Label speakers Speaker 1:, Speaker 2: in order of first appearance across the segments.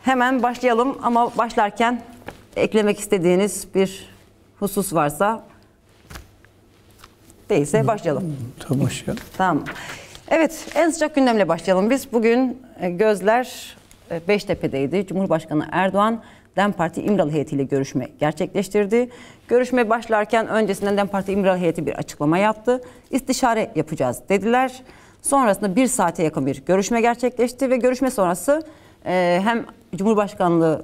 Speaker 1: Hemen başlayalım ama başlarken eklemek istediğiniz bir husus varsa, değilse başlayalım.
Speaker 2: Tamam, başlayalım.
Speaker 1: Tamam. Evet, en sıcak gündemle başlayalım biz. Bugün gözler Beştepe'deydi. Cumhurbaşkanı Erdoğan, DEM Parti İmralı heyetiyle görüşme gerçekleştirdi. Görüşme başlarken öncesinden DEM Parti İmralı heyeti bir açıklama yaptı. İstişare yapacağız dediler. Sonrasında 1 saate yakın bir görüşme gerçekleşti ve görüşme sonrası hem Cumhurbaşkanlığı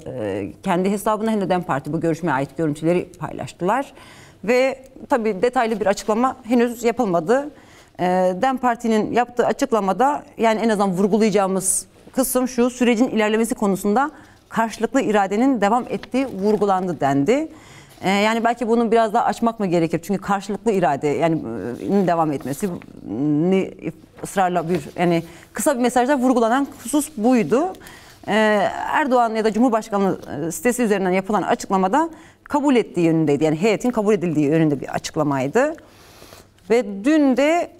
Speaker 1: kendi hesabına hem de DEM Parti bu görüşmeye ait görüntüleri paylaştılar. Ve tabii detaylı bir açıklama henüz yapılmadı. DEM Parti'nin yaptığı açıklamada, yani en azından vurgulayacağımız kısım şu: sürecin ilerlemesi konusunda karşılıklı iradenin devam ettiği vurgulandı dendi. Yani belki bunu biraz daha açmak mı gerekir? Çünkü karşılıklı irade, yani devam etmesi ısrarla bir, yani kısa bir mesajda vurgulanan husus buydu. Erdoğan ya da Cumhurbaşkanlığı sitesi üzerinden yapılan açıklamada kabul ettiği yönündeydi. Yani heyetin kabul edildiği yönünde bir açıklamaydı. Ve dün de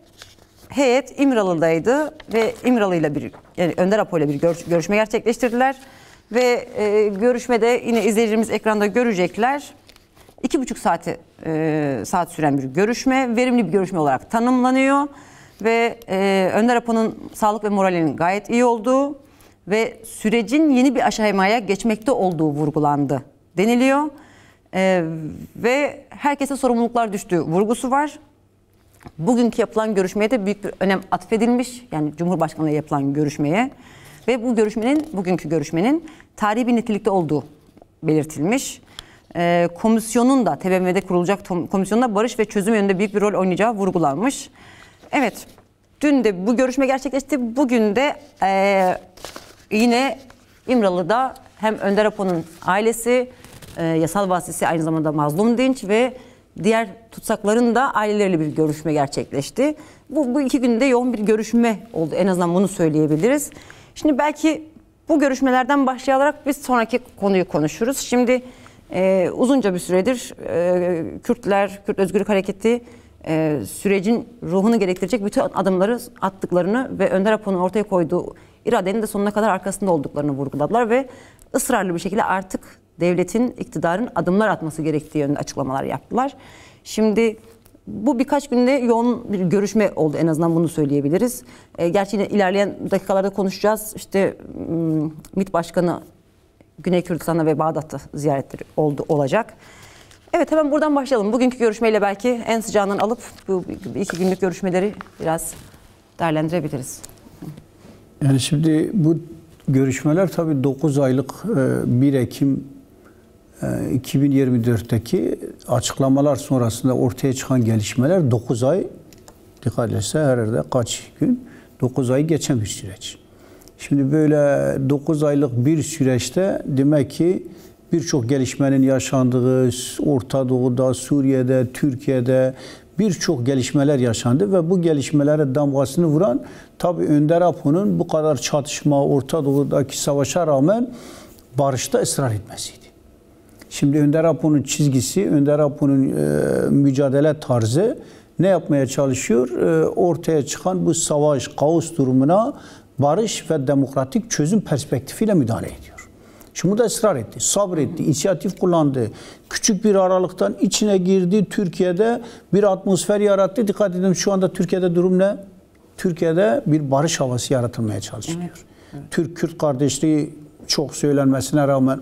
Speaker 1: heyet İmralı'daydı ve İmralı'yla yani Önder Apo ile bir görüşme gerçekleştirdiler. Ve görüşmede yine izleyicilerimiz ekranda görecekler. 2,5 saat süren bir görüşme, verimli bir görüşme olarak tanımlanıyor. Ve Önder Apo'nun sağlık ve moralinin gayet iyi olduğu ve sürecin yeni bir aşamaya geçmekte olduğu vurgulandı deniliyor. Ve herkese sorumluluklar düştüğü vurgusu var. Bugünkü yapılan görüşmeye de büyük bir önem atfedilmiş. Yani Cumhurbaşkanı'yla yapılan görüşmeye. Ve bu bugünkü görüşmenin tarihi bir nitelikte olduğu belirtilmiş. Komisyonun da, TBMM'de kurulacak komisyonun da barış ve çözüm yönünde büyük bir rol oynayacağı vurgulanmış. Evet, dün de bu görüşme gerçekleşti. Bugün de yine İmralı'da hem Önder Apo'nun ailesi, yasal vasisi aynı zamanda Mazlum Dinç ve diğer tutsakların da aileleriyle bir görüşme gerçekleşti. Bu 2 günde yoğun bir görüşme oldu. En azından bunu söyleyebiliriz. Şimdi belki bu görüşmelerden başlayarak biz sonraki konuyu konuşuruz. Şimdi uzunca bir süredir Kürt Özgürlük Hareketi sürecin ruhunu gerektirecek bütün adımları attıklarını ve Önder Apo'nun ortaya koyduğu iradenin de sonuna kadar arkasında olduklarını vurguladılar ve ısrarlı bir şekilde artık devletin, iktidarın adımlar atması gerektiği yönünde açıklamalar yaptılar. Şimdi bu birkaç günde yoğun bir görüşme oldu, en azından bunu söyleyebiliriz. Gerçi yine ilerleyen dakikalarda konuşacağız. İşte MİT Başkanı Güney Kürdistan'da ve Bağdat'ta ziyaretleri olacak. Evet, hemen buradan başlayalım. Bugünkü görüşmeyle belki en sıcağından alıp bu 2 günlük görüşmeleri biraz değerlendirebiliriz.
Speaker 2: Yani şimdi bu görüşmeler tabii 9 aylık 1 Ekim 2024'teki açıklamalar sonrasında ortaya çıkan gelişmeler 9 ay, dikkat etse herhalde kaç gün, 9 ay geçen bir süreç. Şimdi böyle 9 aylık bir süreçte demek ki birçok gelişmenin yaşandığı, Orta Doğu'da, Suriye'de, Türkiye'de birçok gelişmeler yaşandı ve bu gelişmelere damgasını vuran tabii Önder Apo'nun bu kadar çatışma, Orta Doğu'daki savaşa rağmen barışta ısrar etmesiydi. Şimdi Önder Apo'nun çizgisi, Önder Apo'nun mücadele tarzı ne yapmaya çalışıyor? Ortaya çıkan bu savaş, kaos durumuna barış ve demokratik çözüm perspektifiyle müdahale ediyor. Şimdi bu da ısrar etti, sabretti, inisiyatif kullandı. Küçük bir aralıktan içine girdi, Türkiye'de bir atmosfer yarattı. Dikkat edin, şu anda Türkiye'de durum ne? Türkiye'de bir barış havası yaratılmaya çalışılıyor. Evet, evet. Türk-Kürt kardeşliği çok söylenmesine rağmen,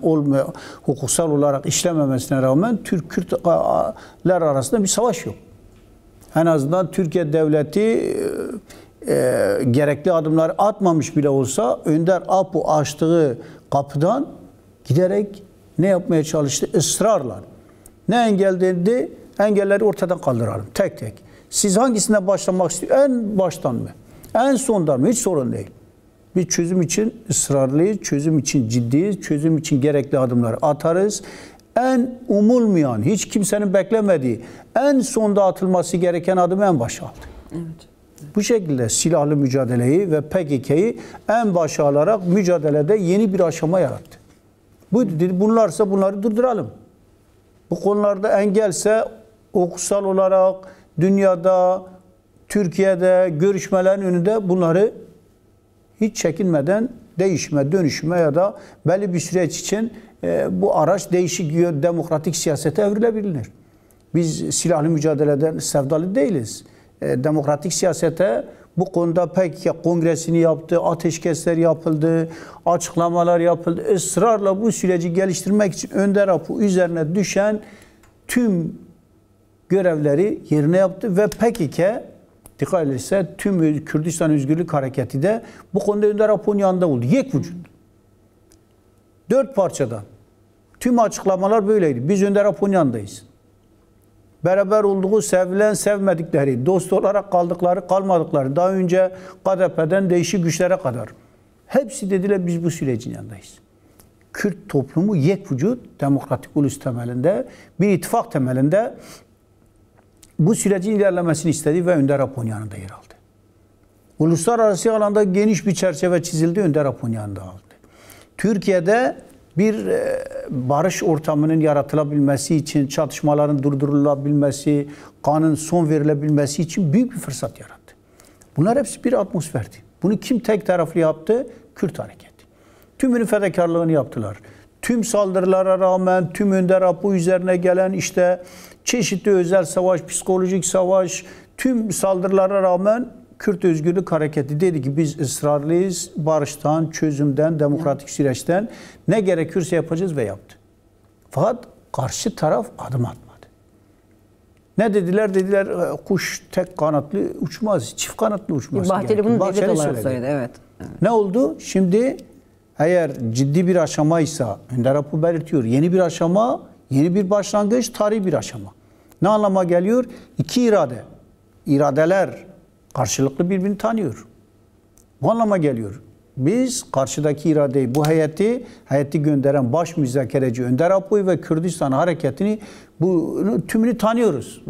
Speaker 2: hukuksal olarak işlememesine rağmen Türk-Kürtler arasında bir savaş yok. En azından Türkiye devleti gerekli adımlar atmamış bile olsa Önder Apo açtığı kapıdan giderek ne yapmaya çalıştı? Israrla. Ne engel dedi? Engelleri ortadan kaldıralım. Tek tek. Siz hangisine başlamak istiyorsunuz? En baştan mı? En sondan mı? Hiç sorun değil. Bir çözüm için ısrarlıyız, çözüm için ciddiyiz, çözüm için gerekli adımları atarız. En umulmayan, hiç kimsenin beklemediği, en sonda atılması gereken adımı en başa aldı. Evet. Bu şekilde silahlı mücadeleyi ve PKK'yı en başa alarak mücadelede yeni bir aşama yarattı. Bunlarsa bunları durduralım. Bu konularda engelse hukuksal olarak dünyada, Türkiye'de görüşmelerin önünde bunları hiç çekinmeden Değişime, dönüşüme ya da belli bir süreç için bu araç değişik demokratik siyasete evrilebilir. Biz silahlı mücadeleden sevdalı değiliz. Demokratik siyasete bu konuda pek kongresini yaptı, ateşkesler yapıldı, açıklamalar yapıldı. Israrla bu süreci geliştirmek için Önder Apo üzerine düşen tüm görevleri yerine yaptı ve PKK dikkat edilirse tüm Kürdistan Özgürlük Hareketi de bu konuda Önder Apo'nun yanında oldu. Yek vücut. 4 parçadan. Tüm açıklamalar böyleydi. Biz Önder Apo'nun yanındayız. Beraber olduğu, sevilen, sevmedikleri, dost olarak kaldıkları, kalmadıkları, daha önce KDP'den değişik güçlere kadar. Hepsi dediler biz bu sürecin yanındayız. Kürt toplumu yek vücut, demokratik ulus temelinde, bir ittifak temelinde bu sürecin ilerlemesini istedi ve Önder Apo'nun yanında yer aldı. Uluslararası alanda geniş bir çerçeve çizildi, Önder Apo'nun yanında aldı. Türkiye'de bir barış ortamının yaratılabilmesi için, çatışmaların durdurulabilmesi, kanın son verilebilmesi için büyük bir fırsat yarattı. Bunlar hepsi bir atmosferdi. Bunu kim tek taraflı yaptı? Kürt hareketi. Tümünün fedakarlığını yaptılar. Tüm saldırılara rağmen, tüm Önder Apo üzerine gelen işte çeşitli özel savaş, psikolojik savaş, tüm saldırılara rağmen Kürt Özgürlük Hareketi dedi ki biz ısrarlıyız, barıştan, çözümden, demokratik süreçten ne gerekiyorsa yapacağız ve yaptı. Fakat karşı taraf adım atmadı. Ne dediler? Dediler kuş tek kanatlı uçmaz, çift kanatlı uçmaz.
Speaker 1: Bahçeli bunun devlet olarak söyledi. Evet.
Speaker 2: Ne oldu? Şimdi eğer ciddi bir aşamaysa, Önder Apo belirtiyor, yeni bir aşama, yeni bir başlangıç, tarihi bir aşama. Ne anlama geliyor? İki irade. İradeler karşılıklı birbirini tanıyor. Bu anlama geliyor. Biz karşıdaki iradeyi, bu heyeti gönderen baş müzakereci Önder Apo'yu ve Kürdistan hareketini bunu tümünü tanıyoruz.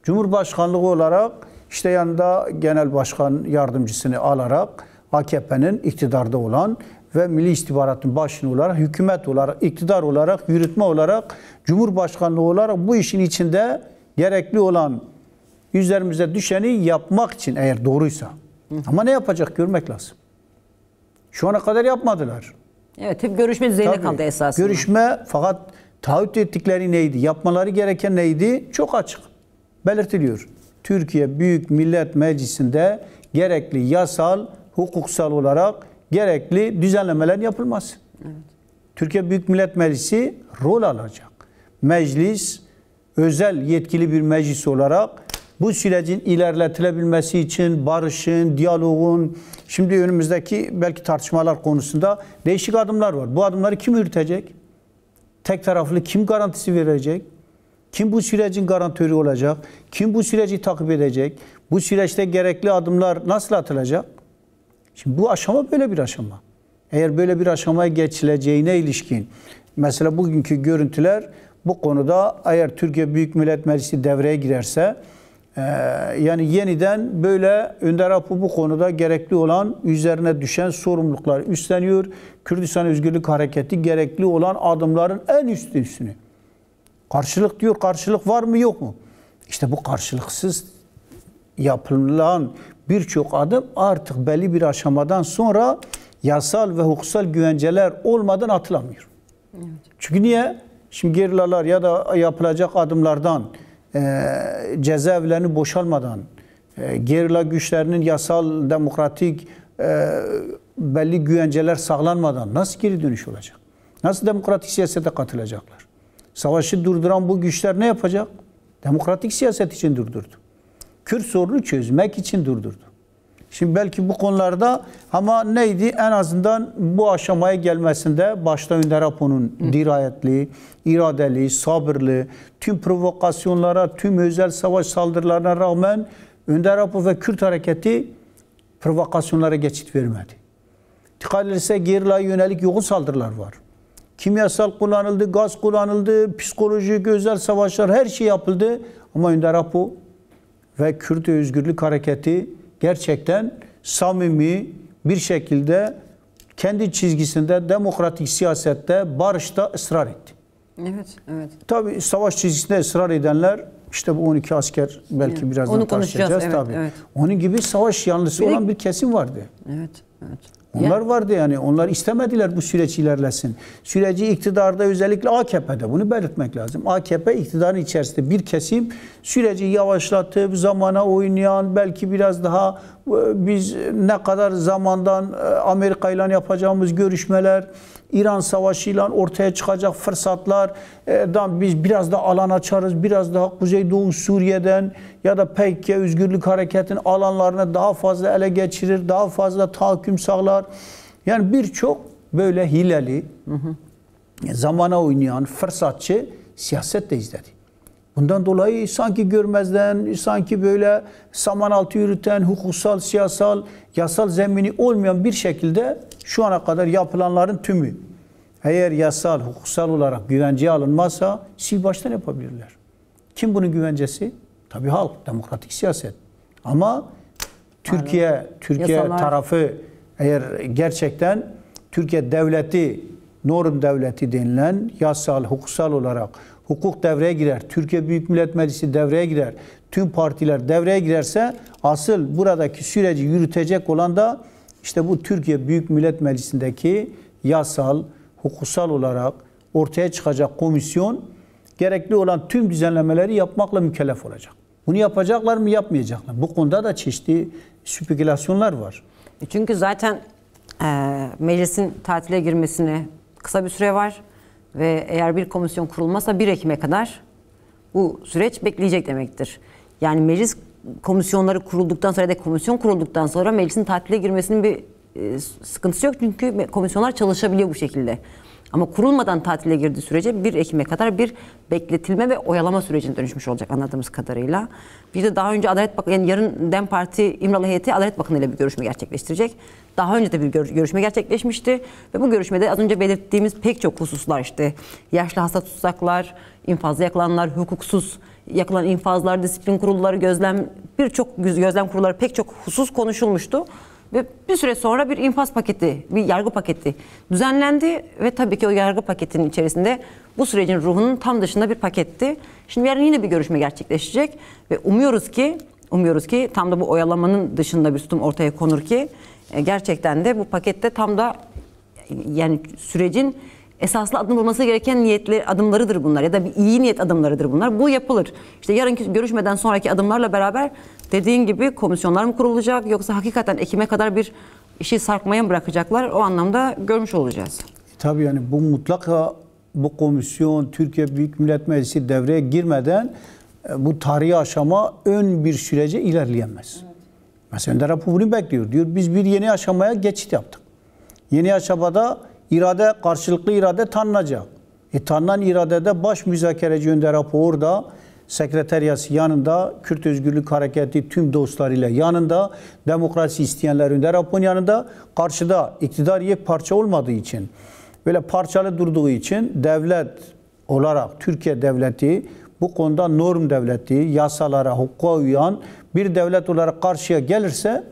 Speaker 2: Cumhurbaşkanlığı olarak işte yanında genel başkan yardımcısını alarak AKP'nin iktidarda olan ve Milli İstihbaratın başını olarak, hükümet olarak, iktidar olarak, yürütme olarak, Cumhurbaşkanlığı olarak bu işin içinde gerekli olan üzerimize düşeni yapmak için eğer doğruysa. Ama ne yapacak görmek lazım. Şu ana kadar yapmadılar.
Speaker 1: Evet, hep görüşme düzeyinde kaldı esasında.
Speaker 2: Görüşme fakat taahhüt ettikleri neydi? Yapmaları gereken neydi? Çok açık. Belirtiliyor. Türkiye Büyük Millet Meclisi'nde gerekli yasal, hukuksal olarak gerekli düzenlemelerin yapılması. Evet. Türkiye Büyük Millet Meclisi rol alacak. Meclis özel yetkili bir meclis olarak bu sürecin ilerletilebilmesi için barışın, diyaloğun, şimdi önümüzdeki belki tartışmalar konusunda değişik adımlar var. Bu adımları kim yürütecek? Tek taraflı kim garantisi verecek? Kim bu sürecin garantörü olacak? Kim bu süreci takip edecek? Bu süreçte gerekli adımlar nasıl atılacak? Şimdi bu aşama böyle bir aşama. Eğer böyle bir aşamaya geçileceğine ilişkin, mesela bugünkü görüntüler bu konuda eğer Türkiye Büyük Millet Meclisi devreye girerse, yani yeniden böyle Önder Apo bu konuda gerekli olan üzerine düşen sorumlulukları üstleniyor. Kürdistan Özgürlük Hareketi gerekli olan adımların en üstünsünü. Karşılık diyor, karşılık var mı yok mu? İşte bu karşılıksız yapılan birçok adım artık belli bir aşamadan sonra yasal ve hukuksal güvenceler olmadan atılamıyor. Evet. Çünkü niye? Şimdi gerillalar ya da yapılacak adımlardan cezaevlerini boşalmadan, gerilla güçlerinin yasal, demokratik belli güvenceler sağlanmadan nasıl geri dönüş olacak? Nasıl demokratik siyasete katılacaklar? Savaşı durduran bu güçler ne yapacak? Demokratik siyaset için durdurdu. Kürt sorunu çözmek için durdurdu. Şimdi belki bu konularda ama neydi? En azından bu aşamaya gelmesinde başta Önder Apo'nun dirayetli, iradeli, sabırlı, tüm provokasyonlara, tüm özel savaş saldırılarına rağmen Önder Apo ve Kürt hareketi provokasyonlara geçit vermedi. Dikkat edilirse gerilaya yönelik yoğun saldırılar var. Kimyasal kullanıldı, gaz kullanıldı, psikolojik özel savaşlar her şey yapıldı. Ama Önder Apo ve Kürt Özgürlük Hareketi gerçekten samimi bir şekilde kendi çizgisinde demokratik siyasette, barışta ısrar etti.
Speaker 1: Evet, evet.
Speaker 2: Tabii savaş çizgisinde ısrar edenler işte bu 12 asker belki birazdan tartışacağız.
Speaker 1: Evet,
Speaker 2: tabii.
Speaker 1: Evet.
Speaker 2: Onun gibi savaş yanlısı olan bir kesim vardı.
Speaker 1: Evet, evet.
Speaker 2: Onlar vardı yani. Onlar istemediler bu süreç ilerlesin. Süreci iktidarda, özellikle AKP'de, bunu belirtmek lazım. AKP iktidarın içerisinde bir kesim süreci yavaşlatıp zamana oynayan, belki biraz daha biz ne kadar zamandan Amerika ile yapacağımız görüşmeler, İran Savaşı'yla ortaya çıkacak fırsatlar, biz biraz da alan açarız, biraz daha Kuzeydoğu Suriye'den ya da PKK Özgürlük Hareketi'nin alanlarını daha fazla ele geçirir, daha fazla tahakküm sağlar. Yani birçok böyle hileli, zamana oynayan, fırsatçı siyaset de izledi. Bundan dolayı sanki görmezden, sanki böyle saman altı yürüten, hukuksal, siyasal, yasal zemini olmayan bir şekilde şu ana kadar yapılanların tümü, eğer yasal, hukuksal olarak güvenceye alınmazsa sil baştan yapabilirler. Kim bunun güvencesi? Tabii halk, demokratik siyaset. Ama Türkiye tarafı eğer gerçekten Türkiye devleti, norm devleti denilen yasal, hukuksal olarak hukuk devreye girer, Türkiye Büyük Millet Meclisi devreye girer, tüm partiler devreye girerse asıl buradaki süreci yürütecek olan da işte bu Türkiye Büyük Millet Meclisi'ndeki yasal, hukuksal olarak ortaya çıkacak komisyon gerekli olan tüm düzenlemeleri yapmakla mükellef olacak. Bunu yapacaklar mı, yapmayacaklar? Bu konuda da çeşitli spekülasyonlar var.
Speaker 1: Çünkü zaten meclisin tatile girmesine kısa bir süre var ve eğer bir komisyon kurulmazsa 1 Ekim'e kadar bu süreç bekleyecek demektir. Yani meclis komisyonları kurulduktan sonra ya da komisyon kurulduktan sonra meclisin tatile girmesinin bir sıkıntısı yok. Çünkü komisyonlar çalışabiliyor bu şekilde. Ama kurulmadan tatile girdiği sürece 1 Ekim'e kadar bir bekletilme ve oyalama sürecine dönüşmüş olacak anladığımız kadarıyla. Bir de daha önce Adalet Bakanı, yani yarın DEM Parti İmralı heyeti Adalet Bakanı ile bir görüşme gerçekleştirecek. Daha önce de bir görüşme gerçekleşmişti ve bu görüşmede az önce belirttiğimiz pek çok hususlar, işte yaşlı hasta tutsaklar, infazda yakılanlar, hukuksuz yakılan infazlar, disiplin kurulları, birçok gözlem kurulları, pek çok husus konuşulmuştu. Ve bir süre sonra bir infaz paketi, bir yargı paketi düzenlendi ve tabii ki o yargı paketinin içerisinde bu sürecin ruhunun tam dışında bir paketti. Şimdi yarın yine bir görüşme gerçekleşecek ve umuyoruz ki tam da bu oyalamanın dışında bir tutum ortaya konur ki gerçekten de bu pakette tam da yani sürecin esaslı adım olması gereken adımlarıdır bunlar ya da bir iyi niyet adımlarıdır bunlar. Bu yapılır. İşte yarınki görüşmeden sonraki adımlarla beraber dediğin gibi komisyonlar mı kurulacak yoksa hakikaten Ekim'e kadar bir işi sarkmaya mı bırakacaklar, o anlamda görmüş olacağız.
Speaker 2: Tabii yani bu mutlaka bu komisyon, Türkiye Büyük Millet Meclisi devreye girmeden bu tarihi aşama ön bir sürece ilerleyemez. Evet. Mesela Önder Apo bunu bekliyor. Diyor biz bir yeni aşamaya geçit yaptık. Yeni aşamada karşılıklı irade tanınacak. Tanınan iradede baş müzakereci Önder Apo orada, sekreteriyası yanında, Kürt Özgürlük Hareketi tüm dostlarıyla yanında, demokrasi isteyenler Önder Apo'nun yanında, karşıda iktidar yekparça olmadığı için, böyle parçalı durduğu için devlet olarak Türkiye devleti bu konuda norm devleti, yasalara, hukuka uyan bir devlet olarak karşıya gelirse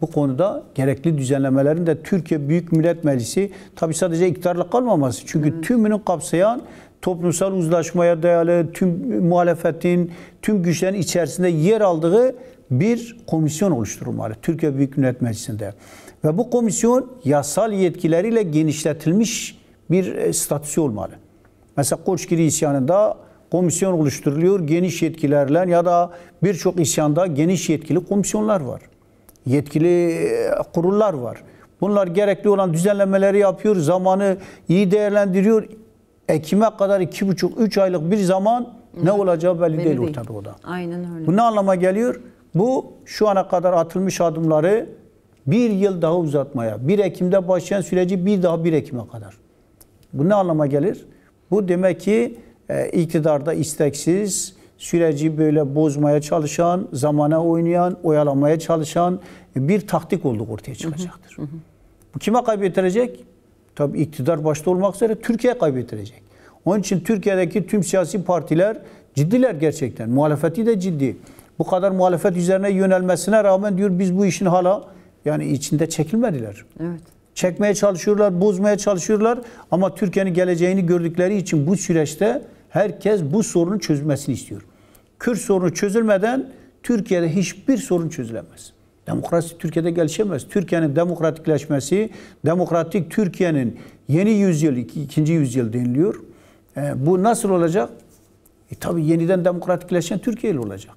Speaker 2: bu konuda gerekli düzenlemelerin de Türkiye Büyük Millet Meclisi, tabi sadece iktidarla kalmaması. Çünkü tümünü kapsayan, toplumsal uzlaşmaya dayalı, tüm muhalefetin, tüm güçlerin içerisinde yer aldığı bir komisyon oluşturulmalı Türkiye Büyük Millet Meclisi'nde. Ve bu komisyon yasal yetkileriyle genişletilmiş bir statüsü olmalı. Mesela Koçgiri isyanında komisyon oluşturuluyor geniş yetkilerle ya da birçok isyanda geniş yetkili komisyonlar var. Yetkili kurullar var. Bunlar gerekli olan düzenlemeleri yapıyor, zamanı iyi değerlendiriyor. Ekim'e kadar 2,5-3 aylık bir zaman ne olacağı belli değil Orta Doğu'da.
Speaker 1: Aynen öyle.
Speaker 2: Bu ne anlama geliyor? Bu şu ana kadar atılmış adımları bir yıl daha uzatmaya, 1 Ekim'de başlayan süreci bir Ekim'e kadar. Bu ne anlama gelir? Bu demek ki iktidarda isteksiz, süreci böyle bozmaya çalışan, zamana oynayan, oyalamaya çalışan bir taktik olduğu ortaya çıkacaktır. Bu kime kaybettirecek? Tabii iktidar başta olmak üzere Türkiye kaybettirecek. Onun için Türkiye'deki tüm siyasi partiler ciddiler gerçekten. Muhalefeti de ciddi. Bu kadar muhalefet üzerine yönelmesine rağmen diyor biz bu işin hala yani içinde çekilmediler.
Speaker 1: Evet.
Speaker 2: Çekmeye çalışıyorlar, bozmaya çalışıyorlar ama Türkiye'nin geleceğini gördükleri için bu süreçte herkes bu sorunun çözülmesini istiyor. Kürt sorunu çözülmeden Türkiye'de hiçbir sorun çözülemez. Demokrasi Türkiye'de gelişemez. Türkiye'nin demokratikleşmesi, demokratik Türkiye'nin yeni yüzyıl, ikinci yüzyıl deniliyor. Bu nasıl olacak? Tabii yeniden demokratikleşen Türkiye ile olacak.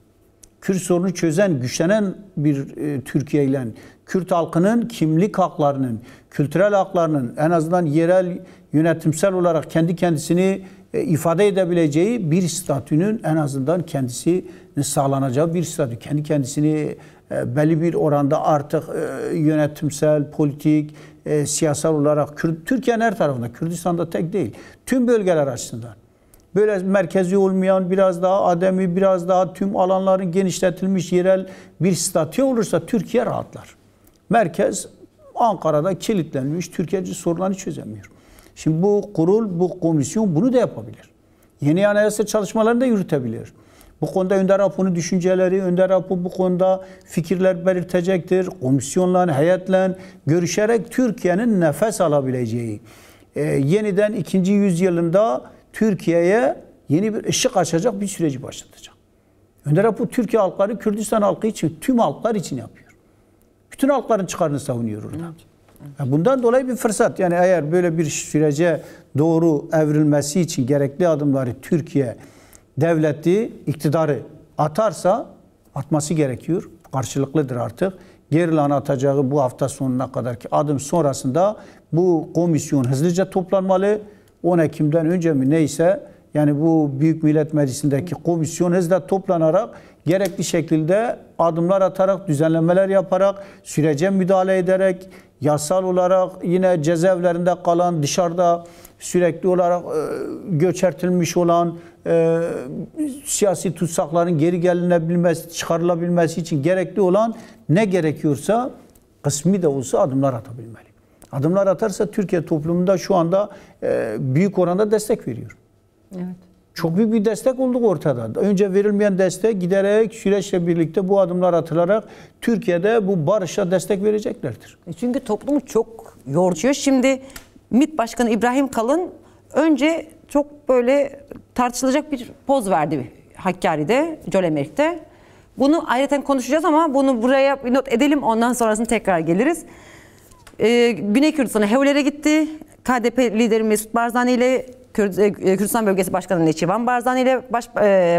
Speaker 2: Kürt sorunu çözen, güçlenen bir Türkiye ile Kürt halkının kimlik haklarının, kültürel haklarının en azından yerel yönetimsel olarak kendi kendisini ifade edebileceği bir statünün en azından kendisini sağlanacağı bir statü. Kendi kendisini belli bir oranda artık yönetimsel, politik, siyasal olarak Türkiye'nin her tarafında, Kürdistan'da tek değil, tüm bölgeler açısından böyle merkezi olmayan, biraz daha ademi, biraz daha tüm alanların genişletilmiş yerel bir statü olursa Türkiye rahatlar. Merkez Ankara'da kilitlenmiş, Türkiye sorunlarını çözemiyor. Şimdi bu kurul, bu komisyon bunu da yapabilir. Yeni anayasa çalışmalarını da yürütebilir. Bu konuda Önder Apo'nun düşünceleri, Önder Apo bu konuda fikirler belirtecektir. Komisyonla, heyetle görüşerek Türkiye'nin nefes alabileceği, yeniden ikinci yüzyılında Türkiye'ye yeni bir ışık açacak bir süreci başlatacak. Önder Apo Türkiye halkları, Kürdistan halkı için, tüm halklar için yapıyor. Bütün halkların çıkarını savunuyor orada. Evet. Bundan dolayı bir fırsat. Yani eğer böyle bir sürece doğru evrilmesi için gerekli adımları Türkiye devleti, iktidarı atarsa, atması gerekiyor. Karşılıklıdır artık. Gerilan atacağı bu hafta sonuna kadarki adım sonrasında bu komisyon hızlıca toplanmalı. 10 Ekim'den önce mi neyse, yani bu Büyük Millet Meclisi'ndeki komisyon hızla toplanarak gerekli şekilde adımlar atarak, düzenlemeler yaparak, sürece müdahale ederek, yasal olarak yine cezaevlerinde kalan, dışarıda sürekli olarak göçertilmiş olan siyasi tutsakların geri gelinebilmesi, çıkarılabilmesi için gerekli olan ne gerekiyorsa kısmi de olsa adımlar atabilmeli. Adımlar atarsa Türkiye toplumunda şu anda büyük oranda destek veriyor. Evet. Çok büyük bir destek olduk ortada. Önce verilmeyen destek giderek süreçle birlikte bu adımlar atılarak Türkiye'de bu barışa destek vereceklerdir.
Speaker 1: Çünkü toplumu çok yoruyor. Şimdi MİT Başkanı İbrahim Kalın önce çok böyle tartışılacak bir poz verdi Hakkari'de, Cölemerk'te. Bunu ayrıca konuşacağız ama bunu buraya bir not edelim, ondan sonrasını tekrar geliriz. Güney Kürdistan'a Hevler'e gitti. KDP lideri Mesut Barzani ile Kürdistan Bölgesi Başkanı Neçivan Barzani ile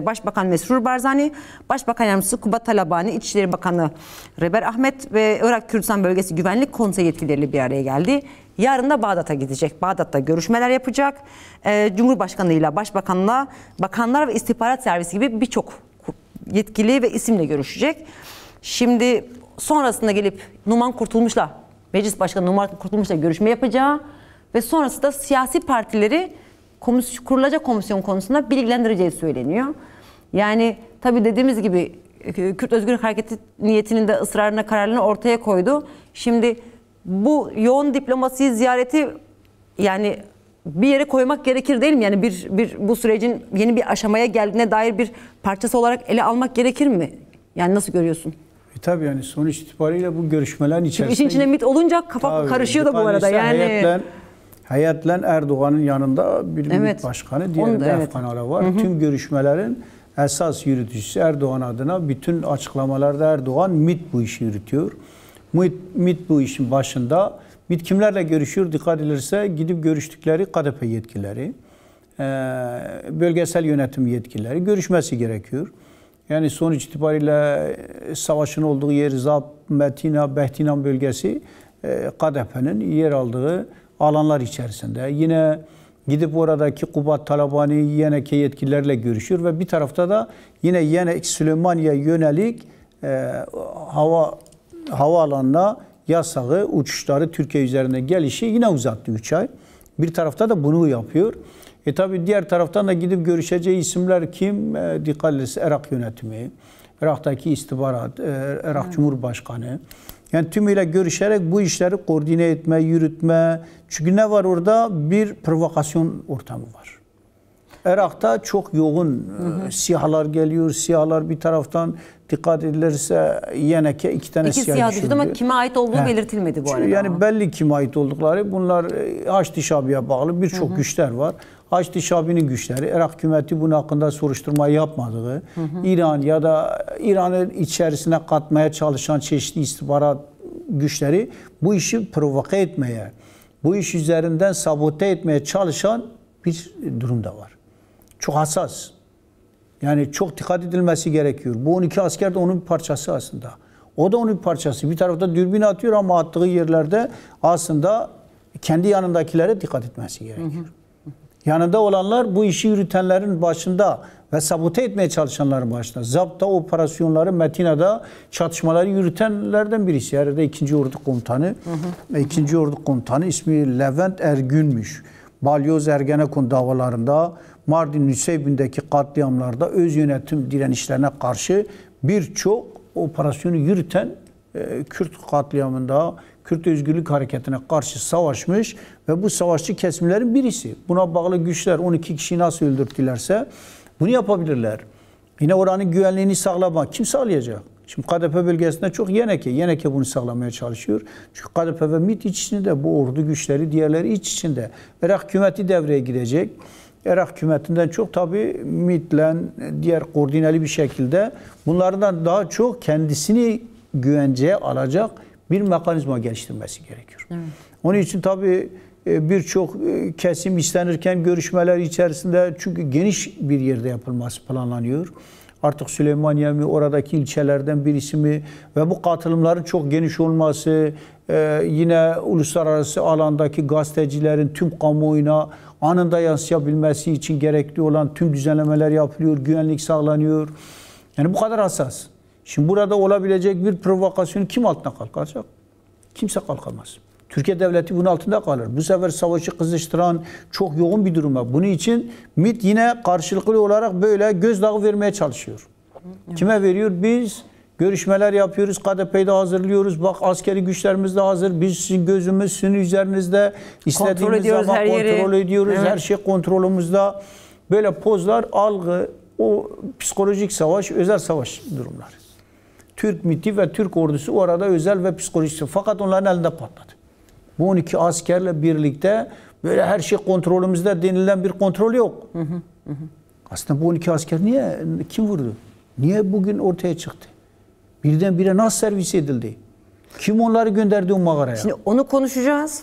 Speaker 1: Başbakan Mesrur Barzani, Başbakan Yardımcısı Kubat Talabani, İçişleri Bakanı Reber Ahmet ve Irak Kürdistan Bölgesi Güvenlik Konseyi yetkilileri bir araya geldi. Yarın da Bağdat'a gidecek. Bağdat'ta görüşmeler yapacak. Cumhurbaşkanı ile Başbakanla, bakanlar ve istihbarat servisi gibi birçok yetkili ve isimle görüşecek. Şimdi sonrasında gelip Numan Kurtulmuş'la, Meclis Başkanı Numan Kurtulmuş'la görüşme yapacağı ve sonrasında siyasi partileri kurulacak komisyon konusunda bilgilendireceği söyleniyor. Yani tabii dediğimiz gibi Kürt Özgürlük Hareketi niyetinin de ısrarına, kararlılığını ortaya koydu. Şimdi bu yoğun diplomasi ziyareti yani bir yere koymak gerekir değil mi? Yani bu sürecin yeni bir aşamaya geldiğine dair bir parçası olarak ele almak gerekir mi? Yani nasıl görüyorsun?
Speaker 2: Tabii yani sonuç itibariyle bu görüşmelerin içerisinde...
Speaker 1: İşin içine MİT olunca kafa karışıyor da bu arada. Yani
Speaker 2: Hayatla Erdoğan'ın yanında bir MİT başkanı, diğerinde Efkan Ala var. Tüm görüşmelerin esas yürütücüsü Erdoğan adına, bütün açıklamalarda Erdoğan, MİT bu işi yürütüyor. MİT bu işin başında. MİT kimlerle görüşüyor? Dikkat edilirse gidip görüştükleri KDP yetkilileri, bölgesel yönetim yetkilileri görüşmesi gerekiyor. Yani sonuç itibariyle savaşın olduğu yer Zap, Metina, Behtinan bölgesi KDP'nin yer aldığı alanlar içerisinde. Yine gidip oradaki Kubat Talabani, YNK yetkililerle görüşüyor ve bir tarafta da yine YNK Süleymaniye yönelik havaalanına yasağı, uçuşları Türkiye üzerinde gelişi yine uzattı 3 ay. Bir tarafta da bunu yapıyor. Tabi diğer taraftan da gidip görüşeceği isimler kim? Dikkat edilirse Irak yönetimi, Irak'taki istihbarat, Irak Cumhurbaşkanı. Yani tümüyle görüşerek bu işleri koordine etme, yürütme. Çünkü ne var orada? Bir provokasyon ortamı var. Irak'ta çok yoğun siyahlar geliyor. Siyahlar bir taraftan dikkat edilirse Yenek'e 2 tane
Speaker 1: İki
Speaker 2: siyah
Speaker 1: siyah düştü
Speaker 2: düşürdü.
Speaker 1: ama kime ait olduğu belirtilmedi bu arada.
Speaker 2: Yani belli kime ait oldukları. Bunlar Haçlı Şabi'ye bağlı birçok güçler var. Haçlı Şabi'nin güçleri, Irak hükümeti bunun hakkında soruşturma yapmadığı, İran ya da İran'ın içerisine katmaya çalışan çeşitli istihbarat güçleri bu işi provoke etmeye, bu iş üzerinden sabote etmeye çalışan bir durum da var. Çok hassas. Yani çok dikkat edilmesi gerekiyor. Bu 12 asker de onun bir parçası aslında. O da onun bir parçası. Bir tarafta dürbün atıyor ama attığı yerlerde aslında kendi yanındakilere dikkat etmesi gerekiyor. Yanında olanlar bu işi yürütenlerin başında ve sabote etmeye çalışanların başında. Zapta operasyonları, Metina'da çatışmaları yürütenlerden birisi. Herhalde 2. Ordu Komutanı. 2. Ordu Komutanı ismi Levent Ergün'müş. Balyoz Ergenekon davalarında, Mardin Nüseybin'deki katliamlarda öz yönetim direnişlerine karşı birçok operasyonu yürüten Kürt katliamında, Kürt Özgürlük Hareketi'ne karşı savaşmış ve bu savaşçı kesimlerin birisi. Buna bağlı güçler 12 kişiyi nasıl öldürttülerse bunu yapabilirler. Yine oranın güvenliğini sağlamak kim sağlayacak? Şimdi KDP bölgesinde çok Yeneke bunu sağlamaya çalışıyor. Çünkü KDP ve MİT iç içinde, bu ordu güçleri diğerleri iç içinde. Irak hükümeti devreye girecek. Irak hükümetinden çok tabii MİT'le diğer koordineli bir şekilde bunlardan daha çok kendisini güvenceye alacak bir mekanizma geliştirmesi gerekiyor. Evet. Onun için tabii birçok kesim istenirken görüşmeler içerisinde, çünkü geniş bir yerde yapılması planlanıyor. Artık Süleymaniye mi, oradaki ilçelerden birisi mi ve bu katılımların çok geniş olması, yine uluslararası alandaki gazetecilerin tüm kamuoyuna anında yansıyabilmesi için gerekli olan tüm düzenlemeler yapılıyor, güvenlik sağlanıyor. Yani bu kadar hassas. Şimdi burada olabilecek bir provokasyonu kim altına kalkacak? Kimse kalkamaz. Türkiye devleti bunun altında kalır. Bu sefer savaşı kızıştıran çok yoğun bir durum var. Bunun için MİT yine karşılıklı olarak böyle gözdağı vermeye çalışıyor. Kime veriyor? Biz görüşmeler yapıyoruz, KDP'yi de hazırlıyoruz. Bak askeri güçlerimiz de hazır. Biz sizin gözümüz sizin üzerinizde. İstediğimiz zaman kontrol ediyoruz. Evet. Her şey kontrolümüzde. Böyle pozlar, algı, o psikolojik savaş, özel savaş durumları. Türk MİT'i ve Türk ordusu orada özel ve psikolojik. Fakat onların elinde patladı. Bu 12 askerle birlikte böyle her şey kontrolümüzde denilen bir kontrol yok. Aslında bu 12 asker kim vurdu? Niye bugün ortaya çıktı? Birdenbire nasıl servis edildi? Kim onları gönderdi o mağaraya?
Speaker 1: Şimdi onu konuşacağız.